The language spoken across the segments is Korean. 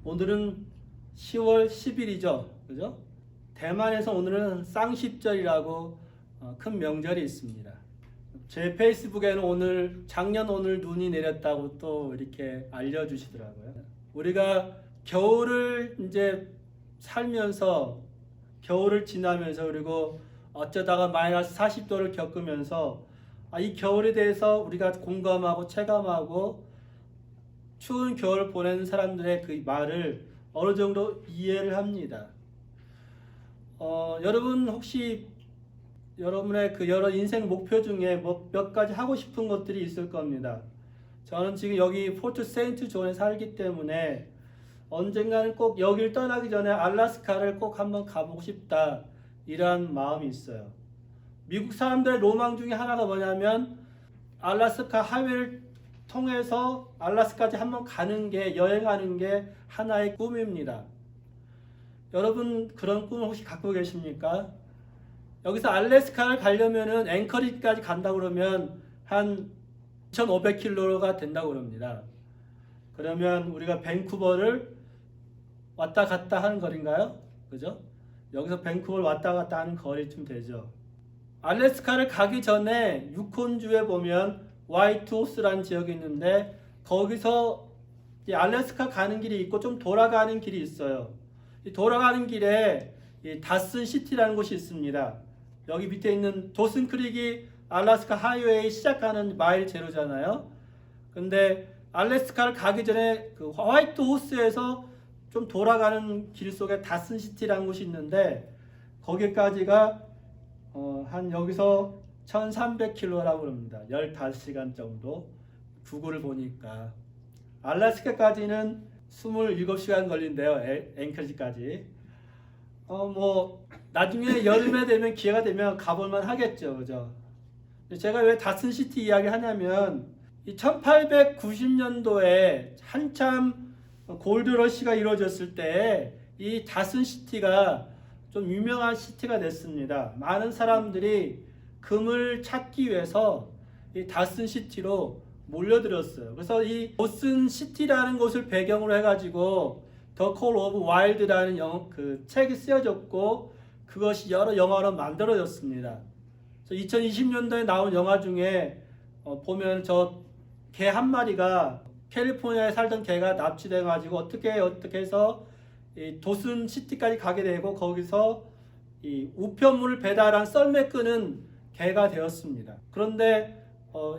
오늘은 10월 10일이죠. 그죠? 대만에서 오늘은 쌍십절이라고 큰 명절이 있습니다. 제 페이스북에는 작년 오늘 눈이 내렸다고 또 이렇게 알려주시더라고요. 우리가 겨울을 이제 살면서, 겨울을 지나면서, 그리고 어쩌다가 마이너스 40도를 겪으면서 이 겨울에 대해서 우리가 공감하고 체감하고 추운 겨울을 보내는 사람들의 그 말을 어느 정도 이해를 합니다. 여러분 혹시 여러분의 그 여러 인생 목표 중에 몇 가지 하고 싶은 것들이 있을 겁니다. 저는 지금 여기 포트 세인트 존에 살기 때문에 언젠가는 꼭 여길 떠나기 전에 알래스카를 꼭 한번 가보고 싶다, 이런 마음이 있어요. 미국 사람들의 로망 중에 하나가 뭐냐면 알래스카 하이웨이를 통해서 알래스카까지 한번 가는 게, 여행하는 게 하나의 꿈입니다. 여러분 그런 꿈을 혹시 갖고 계십니까? 여기서 알래스카를 가려면은 앵커리지까지 간다 그러면 한 2,500km가 된다고 그럽니다. 그러면 우리가 밴쿠버를 왔다 갔다 하는 거리인가요? 그죠? 여기서 밴쿠버를 왔다 갔다 하는 거리쯤 되죠. 알래스카를 가기 전에 유콘주에 보면 화이트호스라는 지역이 있는데 거기서 알래스카 가는 길이 있고 좀 돌아가는 길이 있어요. 이 돌아가는 길에 다슨 시티라는 곳이 있습니다. 여기 밑에 있는 도슨 크릭이 알래스카 하이웨이 시작하는 마일 제로잖아요. 근데 알래스카를 가기 전에 그 화이트 호스에서 좀 돌아가는 길 속에 다슨 시티라는 곳이 있는데 거기까지가 한 여기서 1300km라고 합니다. 15시간 정도. 구글을 보니까 알래스카까지는 27시간 걸린대요. 앵커리지까지. 나중에 여름에 되면, 기회가 되면 가볼만 하겠죠. 그죠? 제가 왜 다슨시티 이야기 하냐면, 1890년도에 한참 골드러시가 이루어졌을 때, 이 다슨시티가 좀 유명한 시티가 됐습니다. 많은 사람들이 금을 찾기 위해서 이 다슨시티로 몰려들었어요. 그래서 이 도슨시티라는 곳을 배경으로 해가지고 더 콜 오브 와일드라는 그 책이 쓰여졌고 그것이 여러 영화로 만들어졌습니다. 2020년도에 나온 영화 중에 보면 저 개 한 마리가 캘리포니아에 살던 개가 납치돼 가지고 어떻게 해서 이 도슨 시티까지 가게 되고 거기서 이 우편물을 배달한 썰매 끄는 개가 되었습니다. 그런데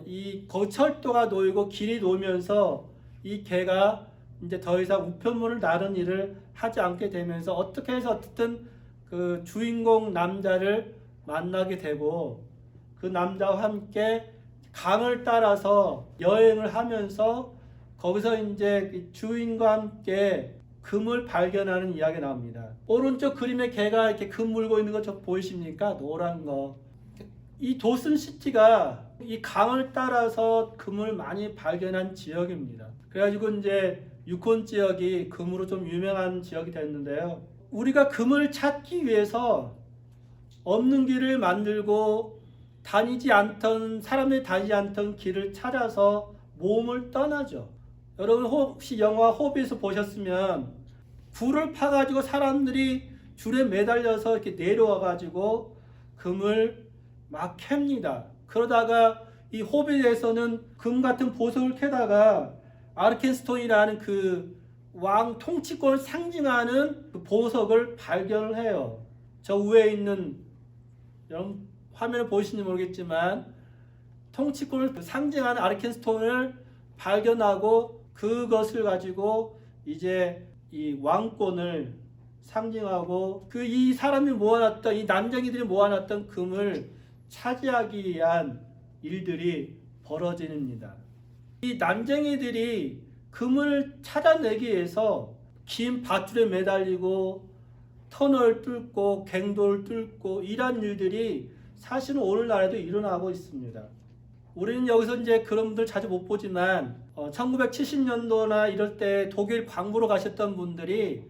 이 철도가 놓이고 길이 놓이면서 이 개가 이제 더 이상 우편물을 나르는 일을 하지 않게 되면서 어떻게 해서 어쨌든 그 주인공 남자를 만나게 되고 그 남자와 함께 강을 따라서 여행을 하면서 거기서 이제 주인과 함께 금을 발견하는 이야기가 나옵니다. 오른쪽 그림에 개가 이렇게 금 물고 있는 거 저 보이십니까? 노란 거. 이 도슨시티가 이 강을 따라서 금을 많이 발견한 지역입니다. 그래가지고 이제 유콘 지역이 금으로 좀 유명한 지역이 됐는데요. 우리가 금을 찾기 위해서 없는 길을 만들고 사람들이 다니지 않던 길을 찾아서 몸을 떠나죠. 여러분 혹시 영화 호빗을 보셨으면 굴을 파가지고 사람들이 줄에 매달려서 이렇게 내려와가지고 금을 막 캡니다. 그러다가 이 호빗에서는 금 같은 보석을 캐다가 아르켄스톤이라는 그 왕 통치권을 상징하는 그 보석을 발견을 해요. 저 위에 있는, 여러분 화면을 보시는지 모르겠지만 통치권을 상징하는 아르켄스톤을 발견하고 그것을 가지고 이제 이 왕권을 상징하고 이 사람이 모아놨던, 이 난쟁이들이 모아놨던 금을 차지하기 위한 일들이 벌어집니다. 이 난쟁이들이 금을 찾아내기 위해서 긴 밧줄에 매달리고 터널을 뚫고 갱도를 뚫고 이런 일들이 사실은 오늘날에도 일어나고 있습니다. 우리는 여기서 이제 그런 분들 자주 못 보지만 1970년도나 이럴 때 독일 광부로 가셨던 분들이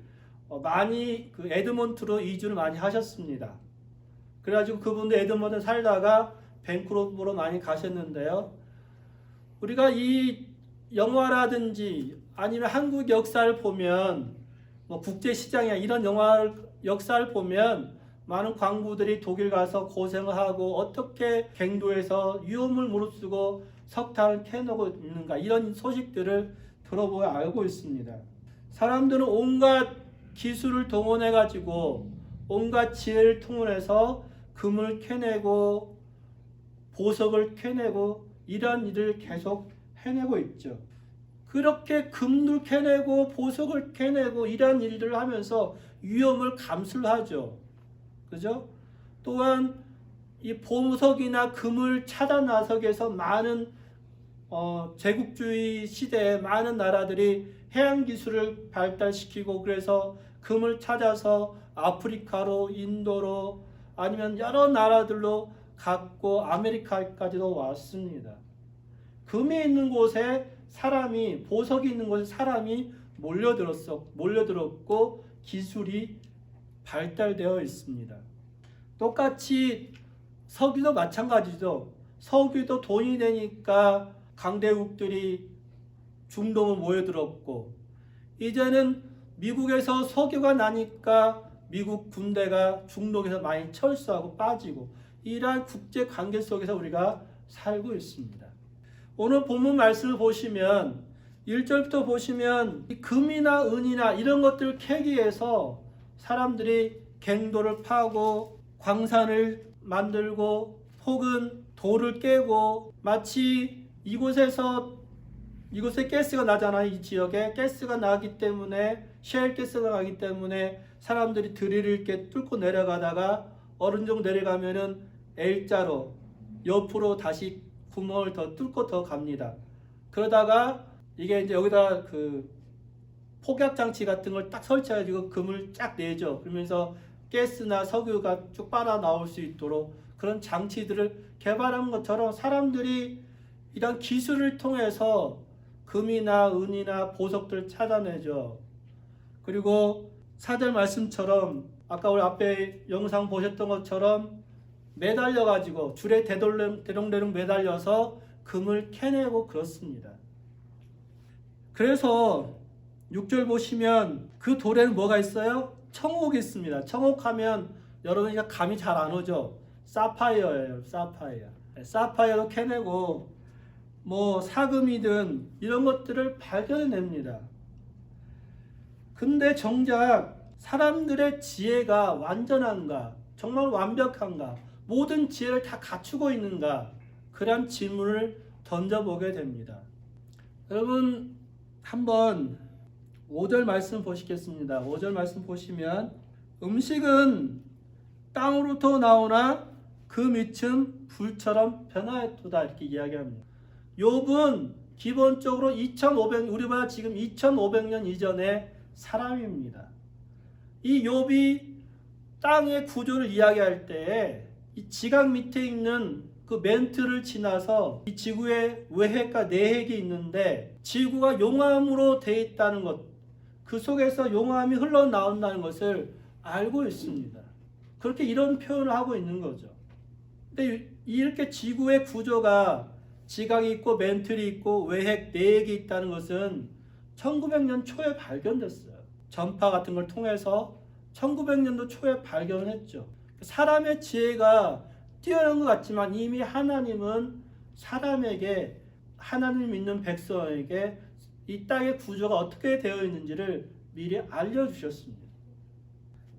많이 그 에드먼트로 이주를 많이 하셨습니다. 그래가지고 그분들 에드먼트에 살다가 밴쿠버로 많이 가셨는데요. 우리가 이 영화라든지 아니면 한국 역사를 보면 뭐 국제 시장이야 이런 영화 역사를 보면 많은 광부들이 독일 가서 고생을 하고 어떻게 갱도에서 위험을 무릅쓰고 석탄을 캐내고 있는가 이런 소식들을 들어보아 알고 있습니다. 사람들은 온갖 기술을 동원해 가지고 온갖 지혜를 통해서 금을 캐내고 보석을 캐내고 이런 일을 계속 해내고 있죠. 그렇게 금을 캐내고 보석을 캐내고 이런 일들을 하면서 위험을 감수를 하죠. 그죠? 또한 이 보석이나 금을 찾아 나서기 위해서 많은 제국주의 시대에 많은 나라들이 해양 기술을 발달시키고 그래서 금을 찾아서 아프리카로 인도로 아니면 여러 나라들로 갔고 아메리카까지도 왔습니다. 금이 있는 곳에 사람이 보석이 있는 곳에 사람이 몰려들었고 기술이 발달되어 있습니다. 똑같이 석유도 마찬가지죠. 석유도 돈이 되니까 강대국들이 중동을 모여들었고 이제는 미국에서 석유가 나니까 미국 군대가 중동에서 많이 철수하고 빠지고 이러한 국제 관계 속에서 우리가 살고 있습니다. 오늘 본문 말씀을 보시면 1절부터 보시면 이 금이나 은이나 이런 것들을 캐기 위해서 사람들이 갱도를 파고 광산을 만들고 혹은 돌을 깨고 마치 이곳에 가스가 나잖아요. 이 지역에 가스가 나기 때문에 셰일 가스가 나기 때문에 사람들이 드릴을 이렇게 뚫고 내려가다가 어느 정도 내려가면은 L자로 옆으로 다시 구멍을 더 뚫고 더 갑니다. 그러다가 이게 이제 여기다 그 폭약 장치 같은 걸 딱 설치해가지고 금을 쫙 내죠. 그러면서 가스나 석유가 쭉 빨아 나올 수 있도록 그런 장치들을 개발한 것처럼 사람들이 이런 기술을 통해서 금이나 은이나 보석들을 찾아내죠. 그리고 4절 말씀처럼 아까 우리 앞에 영상 보셨던 것처럼 매달려가지고 줄에 대롱대롱 매달려서 금을 캐내고 그렇습니다. 그래서 6절 보시면 그 돌에는 뭐가 있어요? 청옥이 있습니다. 청옥하면 여러분이 감이 잘 안 오죠? 사파이어예요. 사파이어로 캐내고 뭐 사금이든 이런 것들을 발견해냅니다. 근데 정작 사람들의 지혜가 완전한가? 정말 완벽한가? 모든 지혜를 다 갖추고 있는가? 그런 질문을 던져보게 됩니다. 여러분 한번 5절 말씀 보시겠습니다. 5절 말씀 보시면 음식은 땅으로부터 나오나 그 밑은 불처럼 변화했도다 이렇게 이야기합니다. 욥은 기본적으로 우리보다 지금 2500년 이전의 사람입니다. 이 욥이 땅의 구조를 이야기할 때 이 지각 밑에 있는 그 멘트를 지나서 이 지구에 외핵과 내핵이 있는데 지구가 용암으로 되어 있다는 것, 그 속에서 용암이 흘러나온다는 것을 알고 있습니다. 그렇게 이런 표현을 하고 있는 거죠. 근데 이렇게 지구의 구조가 지각이 있고 멘틀이 있고 외핵, 내핵이 있다는 것은 1900년 초에 발견됐어요. 전파 같은 걸 통해서 1900년도 초에 발견을 했죠. 사람의 지혜가 뛰어난 것 같지만 이미 하나님은 사람에게, 하나님 믿는 백성에게 이 땅의 구조가 어떻게 되어 있는지를 미리 알려주셨습니다.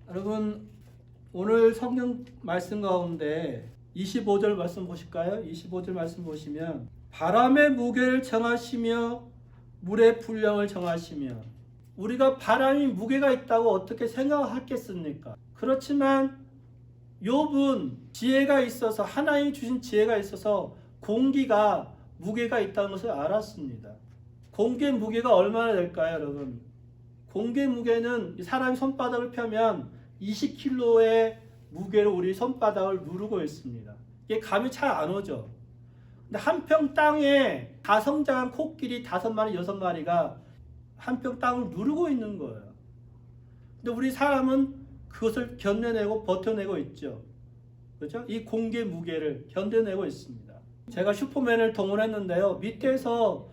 여러분 오늘 성경 말씀 가운데 25절 말씀 보실까요? 25절 말씀 보시면 바람의 무게를 정하시며 물의 분량을 정하시며, 우리가 바람이 무게가 있다고 어떻게 생각하겠습니까? 그렇지만 욥은 지혜가 있어서, 하나님이 주신 지혜가 있어서 공기가 무게가 있다는 것을 알았습니다. 공기의 무게가 얼마나 될까요, 여러분? 공기의 무게는 사람이 손바닥을 펴면 20kg의 무게로 우리 손바닥을 누르고 있습니다. 이게 감이 잘 안 오죠. 근데 한 평 땅에 다 성장한 코끼리 5마리, 6마리가 한 평 땅을 누르고 있는 거예요. 근데 우리 사람은 그것을 견뎌내고 버텨내고 있죠. 그렇죠? 이 공기의 무게를 견뎌내고 있습니다. 제가 슈퍼맨을 동원했는데요. 밑에서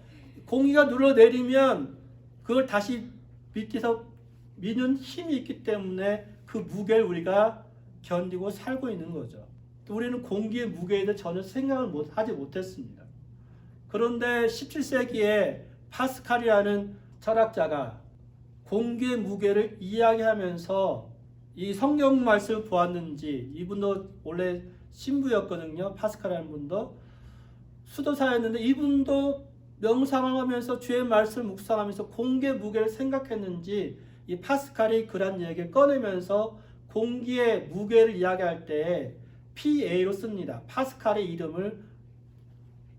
공기가 눌러내리면 그걸 다시 밑에서 미는 힘이 있기 때문에 그 무게를 우리가 견디고 살고 있는 거죠. 또 우리는 공기의 무게에 대해 전혀 생각을 하지 못했습니다. 그런데 17세기에 파스칼이라는 철학자가 공기의 무게를 이야기하면서 이 성경 말씀을 보았는지, 이분도 원래 신부였거든요. 파스칼이라는 분도 수도사였는데 이분도 명상을 하면서 주의 말씀을 묵상하면서 공기의 무게를 생각했는지 이 파스칼이 그런 얘기를 꺼내면서 공기의 무게를 이야기할 때 PA로 씁니다. 파스칼의 이름을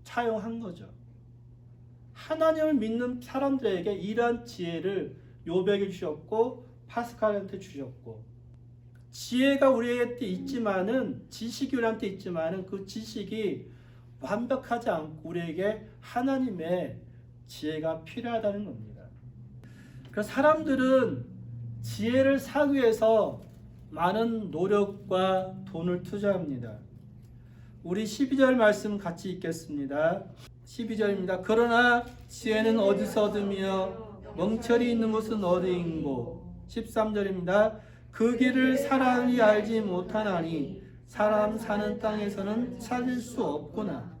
차용한 거죠. 하나님을 믿는 사람들에게 이러한 지혜를 요백에 주셨고 파스칼한테 주셨고, 지혜가 우리한테 있지만은, 지식이 우리한테 있지만은 그 지식이 완벽하지 않고 우리에게 하나님의 지혜가 필요하다는 겁니다. 그래서 사람들은 지혜를 사기 위해서 많은 노력과 돈을 투자합니다. 우리 12절 말씀 같이 읽겠습니다. 12절입니다. 그러나 지혜는 어디서 얻으며 멍철이 있는 곳은 어디인고. 13절입니다. 그 길을 사람이 알지 못하나니 사람 사는 땅에서는 찾을 수 없구나.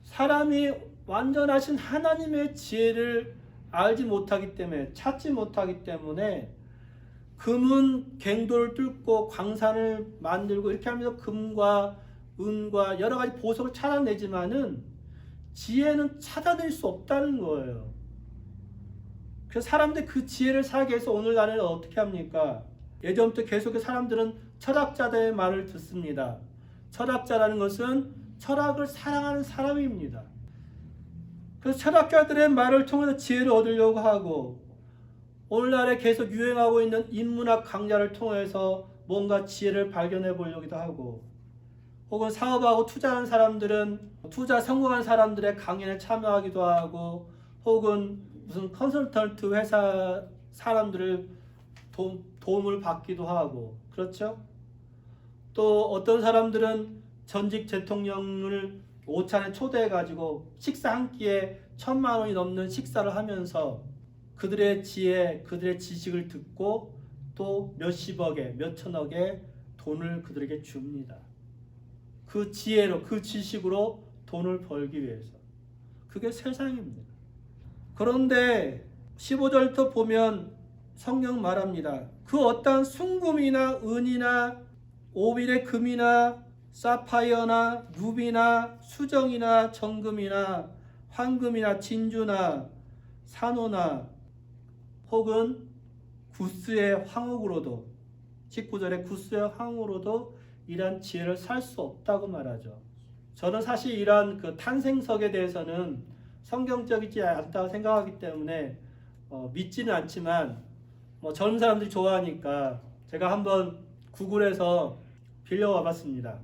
사람이 완전하신 하나님의 지혜를 알지 못하기 때문에, 찾지 못하기 때문에 금은 갱도를 뚫고 광산을 만들고 이렇게 하면서 금과 은과 여러 가지 보석을 찾아내지만은 지혜는 찾아낼 수 없다는 거예요. 그래서 사람들이 그 지혜를 사기 위해서 오늘날은 어떻게 합니까? 예전부터 계속 사람들은 철학자들의 말을 듣습니다. 철학자라는 것은 철학을 사랑하는 사람입니다. 그래서 철학자들의 말을 통해서 지혜를 얻으려고 하고, 오늘날에 계속 유행하고 있는 인문학 강좌를 통해서 뭔가 지혜를 발견해 보려기도 하고, 혹은 사업하고 투자하는 사람들은 투자 성공한 사람들의 강연에 참여하기도 하고, 혹은 무슨 컨설턴트 회사 사람들을 도움을 받기도 하고, 그렇죠? 또 어떤 사람들은 전직 대통령을 오찬에 초대해가지고 식사 한 끼에 1,000만 원이 넘는 식사를 하면서 그들의 지혜, 그들의 지식을 듣고 또 몇십억에, 몇천억의 돈을 그들에게 줍니다. 그 지혜로, 그 지식으로 돈을 벌기 위해서. 그게 세상입니다. 그런데 15절부터 보면 성경 말합니다. 그 어떠한 순금이나 은이나 오빌의 금이나 사파이어나 루비나 수정이나 정금이나 황금이나 진주나 산호나 혹은 구스의 황옥으로도, 19절에 구스의 황옥으로도 이러한 지혜를 살 수 없다고 말하죠. 저는 사실 이러한 그 탄생석에 대해서는 성경적이지 않다고 생각하기 때문에 믿지는 않지만 젊은 사람들이 좋아하니까 제가 한번 구글에서 빌려와 봤습니다.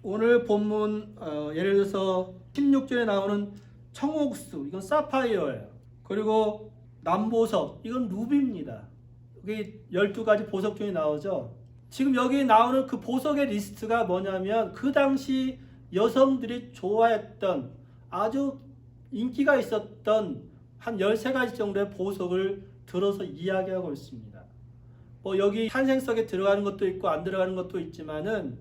오늘 본문 예를 들어서 16절에 나오는 청옥수, 이건 사파이어예요. 그리고 남보석, 이건 루비입니다. 여기 12가지 보석 중에 나오죠. 지금 여기 나오는 그 보석의 리스트가 뭐냐면 그 당시 여성들이 좋아했던 아주 인기가 있었던 한 13가지 정도의 보석을 들어서 이야기하고 있습니다. 여기 탄생석에 들어가는 것도 있고 안 들어가는 것도 있지만은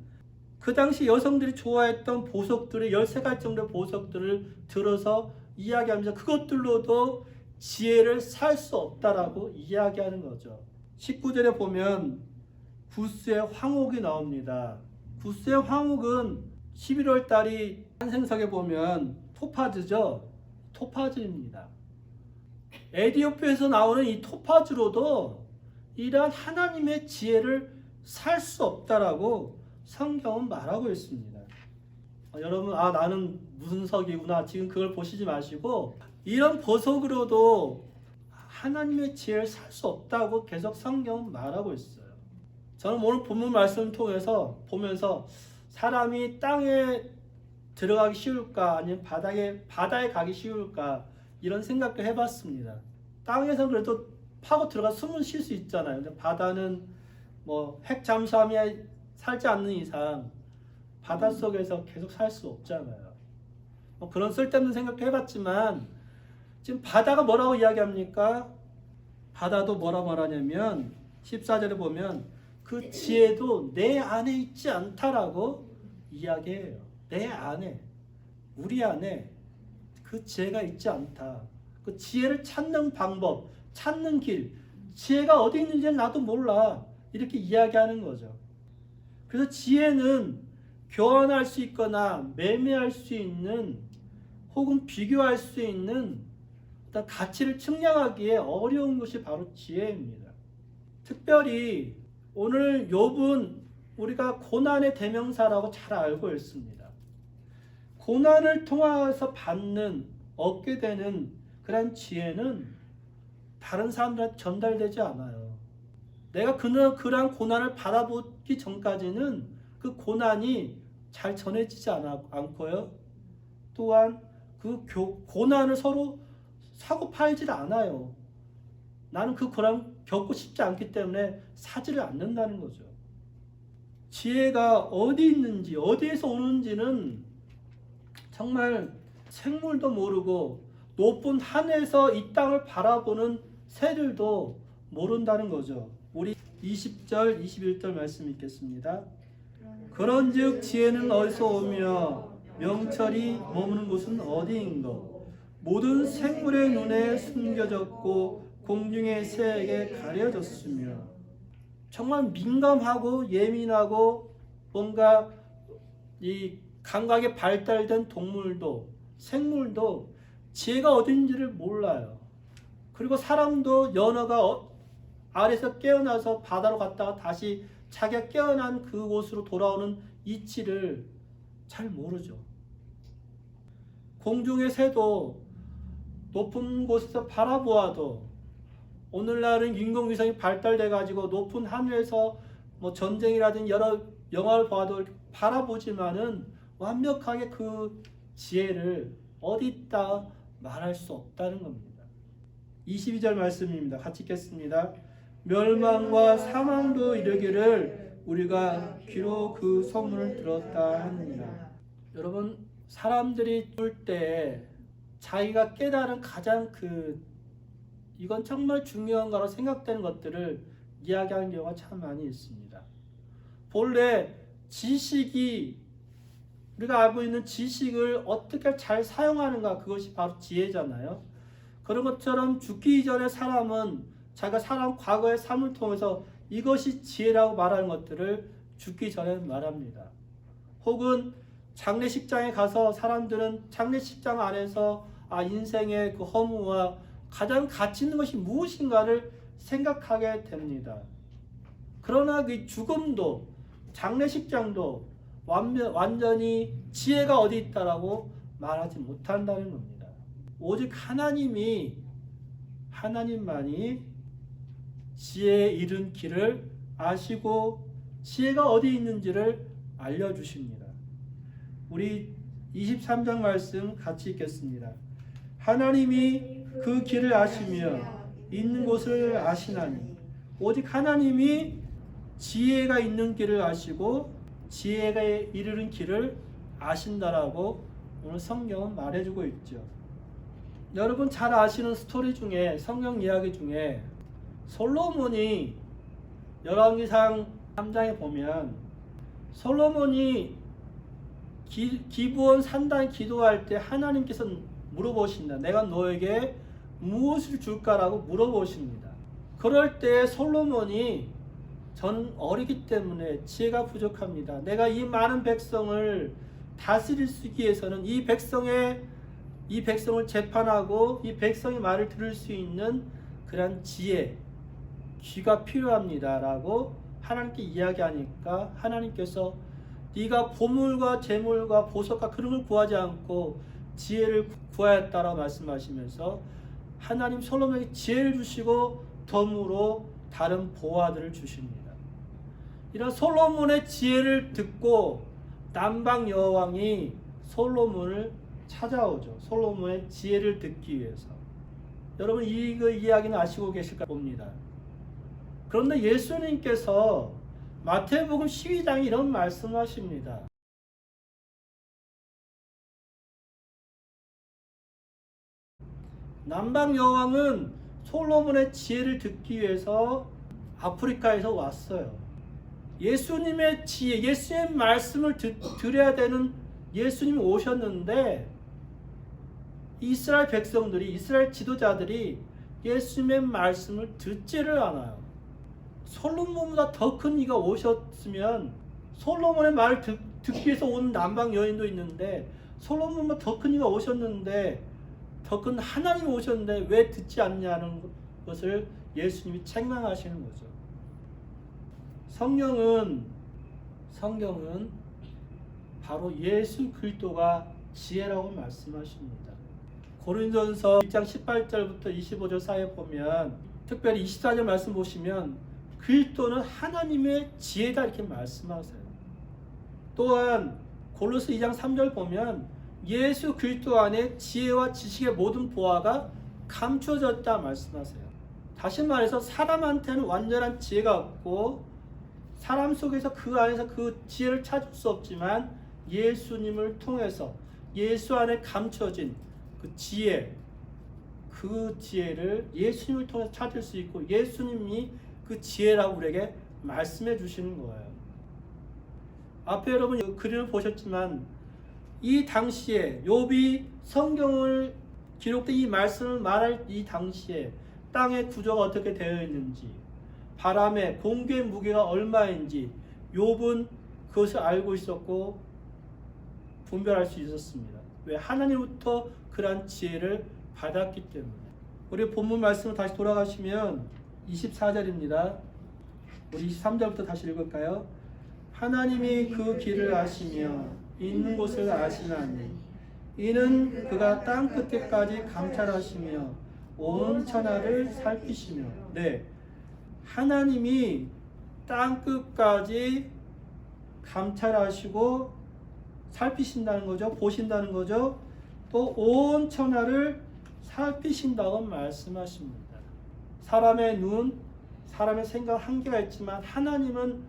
그 당시 여성들이 좋아했던 보석들의 13가지 정도의 보석들을 들어서 이야기하면서 그것들로도 지혜를 살 수 없다라고 이야기하는 거죠. 19절에 보면 구스의 황옥이 나옵니다. 구스의 황옥은 11월 달이 탄생석에 보면 토파즈죠. 토파즈입니다. 에디오피아에서 나오는 이 토파즈로도 이러한 하나님의 지혜를 살 수 없다라고 성경은 말하고 있습니다. 여러분, 나는 무슨 석이구나, 지금 그걸 보시지 마시고 이런 보석으로도 하나님의 지혜를 살 수 없다고 계속 성경은 말하고 있어요. 저는 오늘 본문 말씀을 통해서 보면서 사람이 땅에 들어가기 쉬울까 아니면 바다에 가기 쉬울까 이런 생각도 해봤습니다. 땅에서 그래도 파고 들어가 숨을 쉴 수 있잖아요. 근데 바다는 핵 잠수함이 살지 않는 이상 바닷속에서 계속 살 수 없잖아요. 그런 쓸데없는 생각도 해봤지만 지금 바다가 뭐라고 이야기합니까? 바다도 뭐라 말하냐면 14절에 보면 그 지혜도 내 안에 있지 않다라고 이야기해요. 내 안에, 우리 안에 그 지혜가 있지 않다. 그 지혜를 찾는 방법, 찾는 길, 지혜가 어디 있는지는 나도 몰라. 이렇게 이야기하는 거죠. 그래서 지혜는 교환할 수 있거나 매매할 수 있는 혹은 비교할 수 있는 어떤 가치를 측량하기에 어려운 것이 바로 지혜입니다. 특별히 오늘 욥은 우리가 고난의 대명사라고 잘 알고 있습니다. 고난을 통해서 얻게 되는 그런 지혜는 다른 사람들한테 전달되지 않아요. 내가 그러한 고난을 받아보기 전까지는 그 고난이 잘 전해지지 않고요. 또한 그 고난을 서로 사고 팔질 않아요. 나는 그 고난 겪고 싶지 않기 때문에 사지를 않는다는 거죠. 지혜가 어디 있는지, 어디에서 오는지는 정말 생물도 모르고 높은 하늘에서 이 땅을 바라보는 새들도 모른다는 거죠. 우리 20절, 21절 말씀 읽겠습니다. 그런즉 지혜는 어디서 오며 명철이 머무는 곳은 어디인가? 모든 생물의 눈에 숨겨졌고 공중의 새에게 가려졌으며. 정말 민감하고 예민하고 뭔가 이 감각이 발달된 동물도 생물도 지혜가 어딘지를 몰라요. 그리고 사람도 연어가 아래서 깨어나서 바다로 갔다가 다시 자기가 깨어난 그곳으로 돌아오는 이치를 잘 모르죠. 공중의 새도 높은 곳에서 바라보아도 오늘날은 인공위성이 발달돼 가지고 높은 하늘에서 뭐 전쟁이라든지 여러 영화를 봐도 바라보지만은 완벽하게 그 지혜를 어디 있다 말할 수 없다는 겁니다. 22절 말씀입니다. 같이 읽겠습니다. 멸망과 사망도 이르기를 우리가 귀로 그 소문을 들었다 하느니라. 여러분, 사람들이 볼 때 자기가 깨달은 가장 이건 정말 중요한 거라고 생각되는 것들을 이야기하는 경우가 참 많이 있습니다. 본래 지식이 우리가 알고 있는 지식을 어떻게 잘 사용하는가, 그것이 바로 지혜잖아요. 그런 것처럼 죽기 이전의 사람은 자기가 살아온 과거의 삶을 통해서 이것이 지혜라고 말하는 것들을 죽기 전에 말합니다. 혹은 장례식장에 가서 사람들은 장례식장 안에서 인생의 그 허무와 가장 가치 있는 것이 무엇인가를 생각하게 됩니다. 그러나 그 죽음도 장례식장도 완전히 지혜가 어디 있다라고 말하지 못한다는 겁니다. 오직 하나님만이 지혜에 이른 길을 아시고 지혜가 어디 있는지를 알려주십니다. 우리 23장 말씀 같이 읽겠습니다. 하나님이 그 길을 아시며 있는 곳을 아시나니. 오직 하나님이 지혜가 있는 길을 아시고 지혜가 이르는 길을 아신다라고 오늘 성경은 말해주고 있죠. 여러분 잘 아시는 스토리 중에, 성경 이야기 중에 솔로몬이 열왕기상 3장에 보면 솔로몬이 기브온 산당 기도할 때 하나님께서 물어보신다. 내가 너에게 무엇을 줄까라고 물어보십니다. 그럴 때 솔로몬이 저는 어리기 때문에 지혜가 부족합니다. 내가 이 많은 백성을 다스릴 수 있기 위해서는 이 백성을 재판하고 이 백성의 말을 들을 수 있는 그런 지혜, 귀가 필요합니다 라고 하나님께 이야기하니까 하나님께서 네가 보물과 재물과 보석과 그런 걸 구하지 않고 지혜를 구하였다라고 말씀하시면서 하나님 솔로몬에게 지혜를 주시고 덤으로 다른 보화들을 주십니다. 이런 솔로몬의 지혜를 듣고 남방 여왕이 솔로몬을 찾아오죠. 솔로몬의 지혜를 듣기 위해서. 여러분 이 이야기는 아시고 계실까 봅니다. 그런데 예수님께서 마태복음 12장에 이런 말씀하십니다. 남방 여왕은 솔로몬의 지혜를 듣기 위해서 아프리카에서 왔어요. 예수님의 지혜, 예수님의 말씀을 들어야 되는 예수님이 오셨는데 이스라엘 백성들이, 이스라엘 지도자들이 예수님의 말씀을 듣지를 않아요. 솔로몬보다 더 큰 이가 오셨으면, 솔로몬의 말을 듣기 위해서 온 남방 여인도 있는데 솔로몬보다 더 큰 이가 오셨는데, 더 큰 하나님이 오셨는데 왜 듣지 않냐는 것을 예수님이 책망하시는 거죠. 성경은 바로 예수 그리스도가 지혜라고 말씀하십니다. 고린도전서 1장 18절부터 25절 사이에 보면, 특별히 24절 말씀 보시면 그리스도는 하나님의 지혜다 이렇게 말씀하세요. 또한 골로새 2장 3절 보면 예수 그리스도 안에 지혜와 지식의 모든 보화가 감춰졌다 말씀하세요. 다시 말해서 사람한테는 완전한 지혜가 없고 사람 속에서 그 안에서 그 지혜를 찾을 수 없지만 예수님을 통해서 예수 안에 감춰진 그 지혜, 그 지혜를 예수님을 통해서 찾을 수 있고 예수님이 그 지혜라고 우리에게 말씀해 주시는 거예요. 앞에 여러분 그림을 보셨지만 이 당시에 욥이 성경을 기록된 이 말씀을 말할 이 당시에 땅의 구조가 어떻게 되어 있는지, 바람의 공기의 무게가 얼마인지 욥은 그것을 알고 있었고 분별할 수 있었습니다. 왜? 하나님부터 그러한 지혜를 받았기 때문에. 우리 본문 말씀을 다시 돌아가시면 24절입니다. 우리 23절부터 다시 읽을까요? 하나님이 그 길을 아시며 있는 곳을 아시나니 이는 그가 땅 끝에까지 감찰하시며 온 천하를 살피시며. 네, 하나님이 땅 끝까지 감찰하시고 살피신다는 거죠. 보신다는 거죠. 또 온 천하를 살피신다고 말씀하십니다. 사람의 눈, 사람의 생각 한계가 있지만 하나님은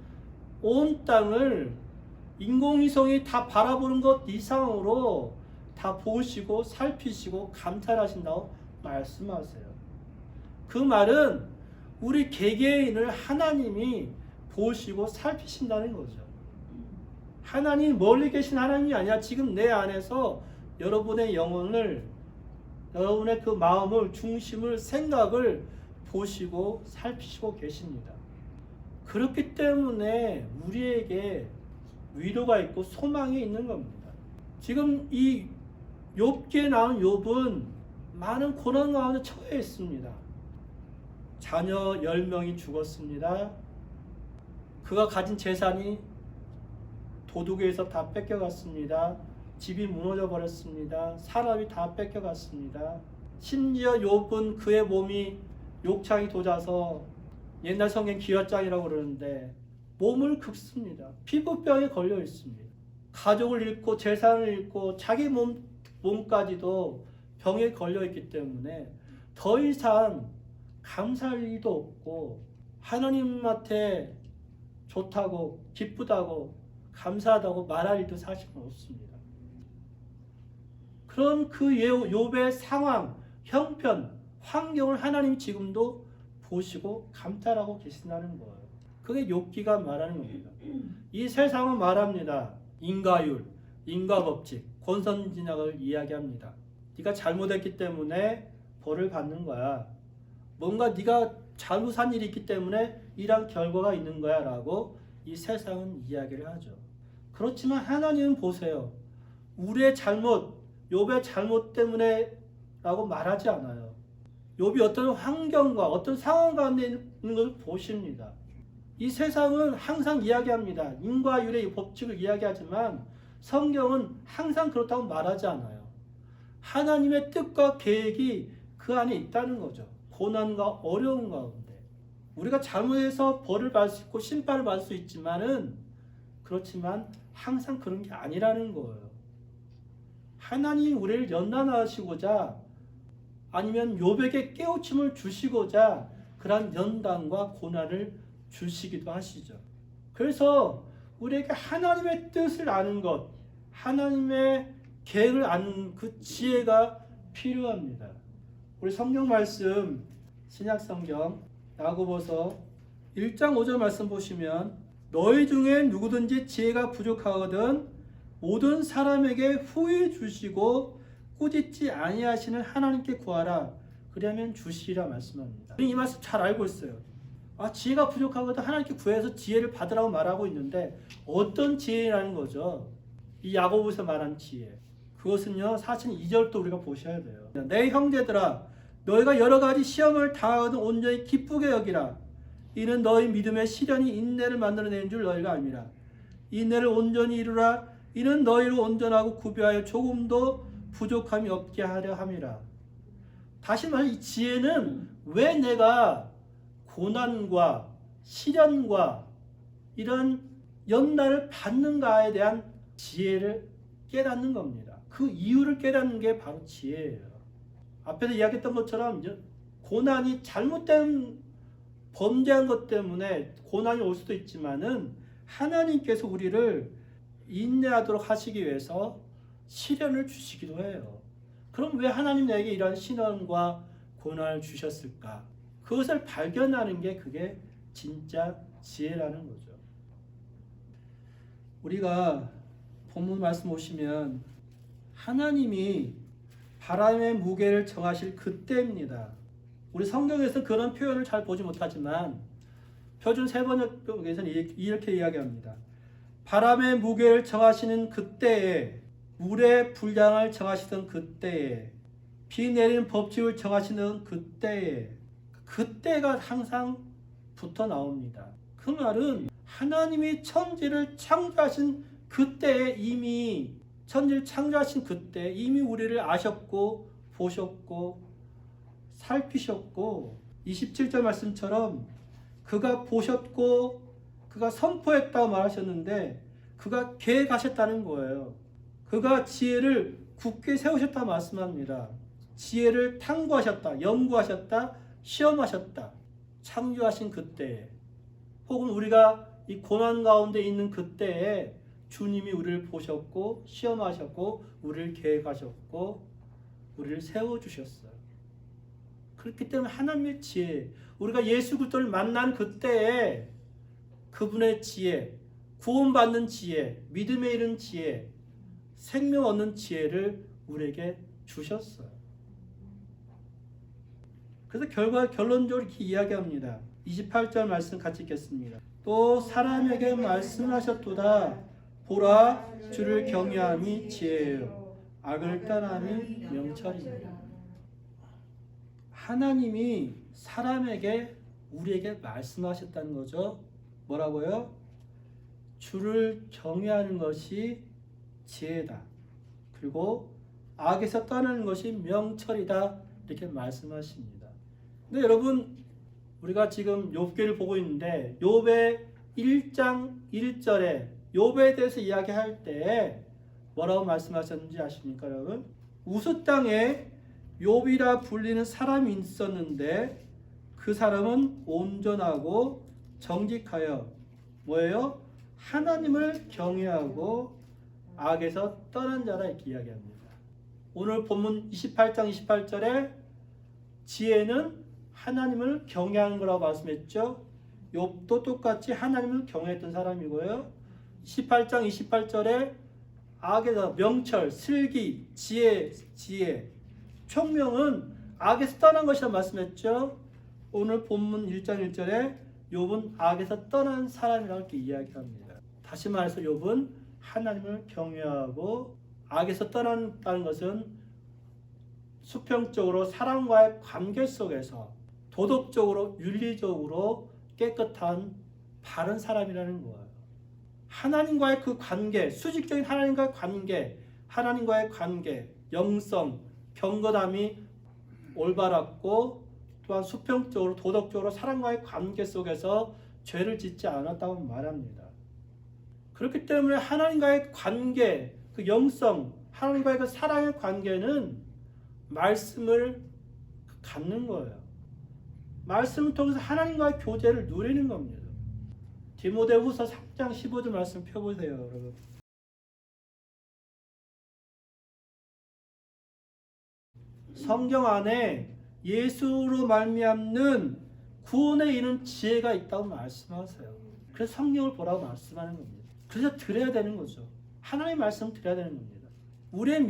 온 땅을 인공위성이 다 바라보는 것 이상으로 다 보시고 살피시고 감찰하신다고 말씀하세요. 그 말은 우리 개개인을 하나님이 보시고 살피신다는 거죠. 하나님이 멀리 계신 하나님이 아니라 지금 내 안에서 여러분의 영혼을, 여러분의 그 마음을, 중심을, 생각을 보시고 살피시고 계십니다. 그렇기 때문에 우리에게 위로가 있고 소망이 있는 겁니다. 지금 이 욥기에 나온 욥은 많은 고난 가운데 처해 있습니다. 자녀 10명이 죽었습니다. 그가 가진 재산이 도둑에 의해서 다 뺏겨갔습니다. 집이 무너져 버렸습니다. 사람이 다 뺏겨갔습니다. 심지어 욥은 그의 몸이 욕창이 돋아서, 옛날 성경 기혈장이라고 그러는데 몸을 긁습니다. 피부병에 걸려 있습니다. 가족을 잃고 재산을 잃고 자기 몸까지도 병에 걸려 있기 때문에 더 이상 감사할 일도 없고 하나님한테 좋다고 기쁘다고 감사하다고 말할 일도 사실은 없습니다. 그런 그 욥의 상황, 형편, 환경을 하나님 지금도 보시고 감탄하고 계신다는 거예요. 그게 욥기가 말하는 겁니다. 이 세상은 말합니다. 인과율, 인과법칙, 권선징악을 이야기합니다. 네가 잘못했기 때문에 벌을 받는 거야. 뭔가 네가 잘못한 일이 있기 때문에 이런 결과가 있는 거야 라고 이 세상은 이야기를 하죠. 그렇지만 하나님은 보세요. 우리의 잘못, 욥의 잘못 때문에 라고 말하지 않아요. 욥이 어떤 환경과 어떤 상황 가운데 있는 걸 보십니다. 이 세상은 항상 이야기합니다. 인과율의 법칙을 이야기하지만 성경은 항상 그렇다고 말하지 않아요. 하나님의 뜻과 계획이 그 안에 있다는 거죠. 고난과 어려운 가운데 우리가 잘못해서 벌을 받을 수 있고 심판을 받을 수 있지만은, 그렇지만 항상 그런 게 아니라는 거예요. 하나님이 우리를 연단하시고자, 아니면 욥에게 깨우침을 주시고자 그러한 연단과 고난을 주시기도 하시죠. 그래서 우리에게 하나님의 뜻을 아는 것, 하나님의 계획을 아는 그 지혜가 필요합니다. 우리 성경 말씀 신약성경 야고보서 1장 5절 말씀 보시면 너희 중에 누구든지 지혜가 부족하거든 모든 사람에게 후히 주시고 꾸짖지 아니하시는 하나님께 구하라 그러면 주시리라 말씀합니다. 이 말씀 잘 알고 있어요. 지혜가 부족하거든 하나님께 구해서 지혜를 받으라고 말하고 있는데 어떤 지혜라는 거죠? 이 야고보에서 말한 지혜. 그것은요 사실 2절도 우리가 보셔야 돼요. 내 형제들아 너희가 여러 가지 시험을 당하거든 온전히 기쁘게 여기라. 이는 너희 믿음의 시련이 인내를 만들어내는 줄 너희가 알미라. 인내를 온전히 이루라. 이는 너희를 온전하고 구비하여 조금도 부족함이 없게 하려 함이라. 다시 말해 이 지혜는 왜 내가 고난과 시련과 이런 연단을 받는가에 대한 지혜를 깨닫는 겁니다. 그 이유를 깨닫는 게 바로 지혜예요. 앞에서 이야기했던 것처럼 고난이 잘못된 범죄한 것 때문에 고난이 올 수도 있지만은 하나님께서 우리를 인내하도록 하시기 위해서 시련을 주시기도 해요. 그럼 왜 하나님 내게 이런 시련과 고난을 주셨을까? 그것을 발견하는 게 그게 진짜 지혜라는 거죠. 우리가 본문 말씀 보시면 하나님이 바람의 무게를 정하실 그때입니다. 우리 성경에서 그런 표현을 잘 보지 못하지만 표준 세번역에서는 이렇게 이야기합니다. 바람의 무게를 정하시는 그때에 물의 분량을 정하시던 그때에 비 내리는 법칙을 정하시는 그때가 항상 붙어 나옵니다. 그 말은 하나님이 천지를 창조하신 그때에 이미 천지를 창조하신 그때 이미 우리를 아셨고 보셨고 살피셨고 27절 말씀처럼 그가 보셨고 그가 선포했다고 말하셨는데 그가 계획하셨다는 거예요. 그가 지혜를 굳게 세우셨다 말씀합니다. 지혜를 탐구하셨다, 연구하셨다, 시험하셨다. 창조하신 그때에 혹은 우리가 이 고난 가운데 있는 그때에 주님이 우리를 보셨고 시험하셨고 우리를 계획하셨고 우리를 세워주셨어요. 그렇기 때문에 하나님의 지혜, 우리가 예수 그리스도를 만난 그때에 그분의 지혜, 구원받는 지혜, 믿음에 이른 지혜, 생명 얻는 지혜를 우리에게 주셨어요. 그래서 결론적으로 이렇게 이야기합니다. 28절 말씀 같이 읽겠습니다. 또 사람에게 말씀하셨도다. 보라, 주를 경외함이 지혜예요. 악을 떠남이 명철입니다. 하나님이 사람에게 우리에게 말씀하셨다는 거죠. 뭐라고요? 주를 경외하는 것이 지혜다. 그리고 악에서 떠나는 것이 명철이다. 이렇게 말씀하십니다. 근데 여러분 우리가 지금 욥기를 보고 있는데 욥의 1장 1절에 욥에 대해서 이야기할 때 뭐라고 말씀하셨는지 아십니까 여러분? 우스 땅에 욥이라 불리는 사람이 있었는데 그 사람은 온전하고 정직하여 뭐예요? 하나님을 경외하고 악에서 떠난 자라 이렇게 이야기합니다. 오늘 본문 28장 28절에 지혜는 하나님을 경외하는 거라고 말씀했죠. 욥도 똑같이 하나님을 경외했던 사람이고요. 28장 28절에 악에서 명철, 슬기, 지혜, 총명은 악에서 떠난 것이라고 말씀했죠. 오늘 본문 1장 1절에 욥은 악에서 떠난 사람이라고 이렇게 이야기합니다. 다시 말해서 욥은 하나님을 경외하고 악에서 떠난다는 것은 수평적으로 사람과의 관계 속에서 도덕적으로 윤리적으로 깨끗한 바른 사람이라는 거예요. 하나님과의 그 관계, 수직적인 하나님과의 관계, 영성, 경건함이 올바랐고 또한 수평적으로 도덕적으로 사람과의 관계 속에서 죄를 짓지 않았다고 말합니다. 그렇기 때문에 하나님과의 관계, 그 영성, 하나님과의 그 사랑의 관계는 말씀을 갖는 거예요. 말씀을 통해서 하나님과의 교제를 누리는 겁니다. 디모데후서 3장 15절 말씀 펴보세요, 여러분. 성경 안에 예수로 말미암는 구원에 이르는 지혜가 있다고 말씀하세요. 그래서 성경을 보라고 말씀하는 겁니다. 그래서 드려야 되는 거죠. 하나님의 말씀 드려야 되는 겁니다. 우리의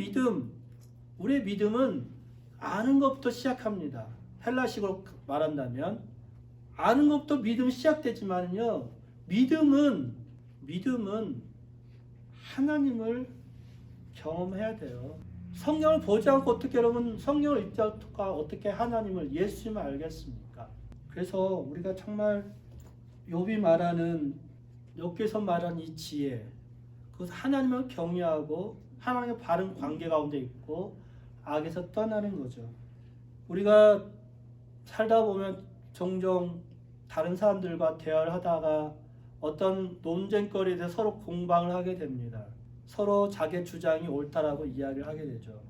믿음은 아는 것부터 시작합니다. 헬라식으로 말한다면 아는 것부터 믿음이 시작되지만요. 믿음은 하나님을 경험해야 돼요. 성경을 보지 않고 어떻게 여러분 성경을 읽지 않고 어떻게 하나님을 예수님을 알겠습니까? 그래서 우리가 정말 욥기서 말하는 이 지혜, 그 하나님을 경외하고 하나님의 바른 관계 가운데 있고 악에서 떠나는 거죠. 우리가 살다 보면 종종 다른 사람들과 대화를 하다가 어떤 논쟁거리에 대해 서로 공방을 하게 됩니다. 서로 자기의 주장이 옳다라고 이야기를 하게 되죠.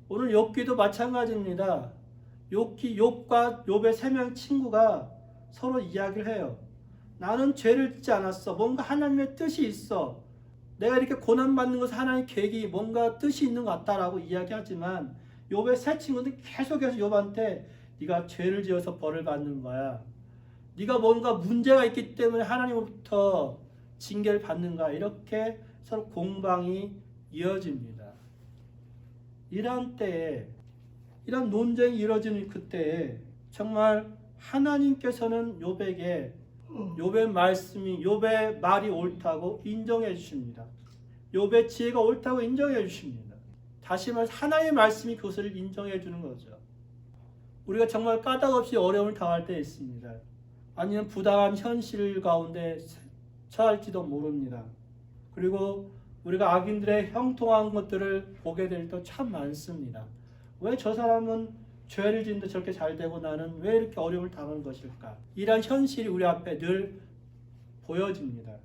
오늘 욥기도 마찬가지입니다. 욥과 욥의 3명 친구가 서로 이야기를 해요. 나는 죄를 짓지 않았어. 뭔가 하나님의 뜻이 있어. 내가 이렇게 고난받는 것은 하나님의 계획이 뭔가 뜻이 있는 것 같다라고 이야기하지만 욥의 세 친구는 계속해서 욥한테 네가 죄를 지어서 벌을 받는 거야. 네가 뭔가 문제가 있기 때문에 하나님으로부터 징계를 받는 거야. 이렇게 서로 공방이 이어집니다. 이런 때에, 이런 논쟁이 이루어지는 그때에 정말 하나님께서는 욥의 말씀이, 욥의 말이 옳다고 인정해 주십니다. 욥의 지혜가 옳다고 인정해 주십니다. 다시 말해서 하나님의 말씀이 그것을 인정해 주는 거죠. 우리가 정말 까닭없이 어려움을 당할 때 있습니다. 아니면 부당한 현실 가운데 처할지도 모릅니다. 그리고 우리가 악인들의 형통한 것들을 보게 될 때 참 많습니다. 왜 저 사람은 죄를 짓는데 저렇게 잘 되고 나는 왜 이렇게 어려움을 당하는 것일까? 이런 현실이 우리 앞에 늘 보여집니다.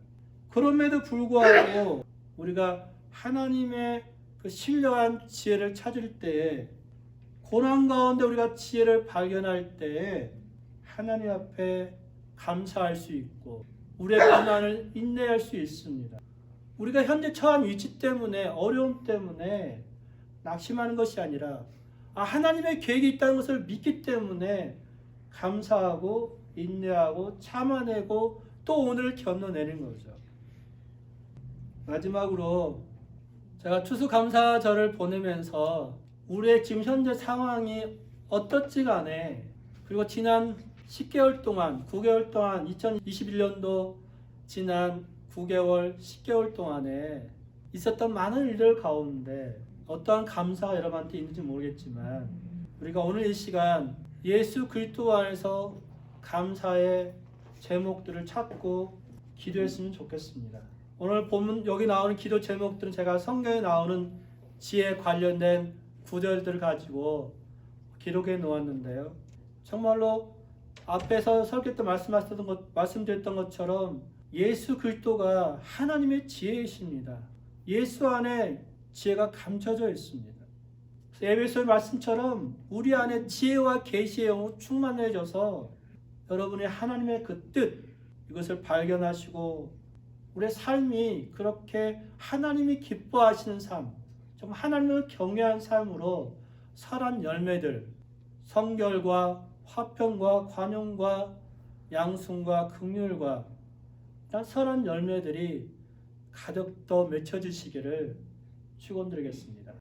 그럼에도 불구하고 우리가 하나님의 그 신령한 지혜를 찾을 때에, 고난 가운데 우리가 지혜를 발견할 때에 하나님 앞에 감사할 수 있고 우리의 고난을 인내할 수 있습니다. 우리가 현재 처한 위치 때문에, 어려움 때문에 낙심하는 것이 아니라 하나님의 계획이 있다는 것을 믿기 때문에 감사하고 인내하고 참아내고 또 오늘을 견뎌내는 거죠. 마지막으로 제가 추수감사절을 보내면서 우리의 지금 현재 상황이 어떻지 간에, 그리고 지난 10개월 동안, 9개월 동안, 2021년도 지난 9개월, 10개월 동안에 있었던 많은 일들 가운데 어떠한 감사가 여러분한테 있는지 모르겠지만 우리가 오늘 이 시간 예수 그리스도 안에서 감사의 제목들을 찾고 기도했으면 좋겠습니다. 오늘 보면 여기 나오는 기도 제목들은 제가 성경에 나오는 지혜에 관련된 구절들을 가지고 기록해 놓았는데요. 정말로 앞에서 설교 때 말씀드렸던 것처럼 예수 그리스도가 하나님의 지혜이십니다. 예수 안에 지혜가 감춰져 있습니다. 에베소의 말씀처럼 우리 안에 지혜와 계시의 영으로 충만해져서 여러분의 하나님의 그 뜻, 이것을 발견하시고 우리의 삶이 그렇게 하나님이 기뻐하시는 삶, 정말 하나님을 경외한 삶으로 선한 열매들, 성결과 화평과 관용과 양순과 긍휼과 이런 선한 열매들이 가득 더 맺혀지시기를 축원드리겠습니다.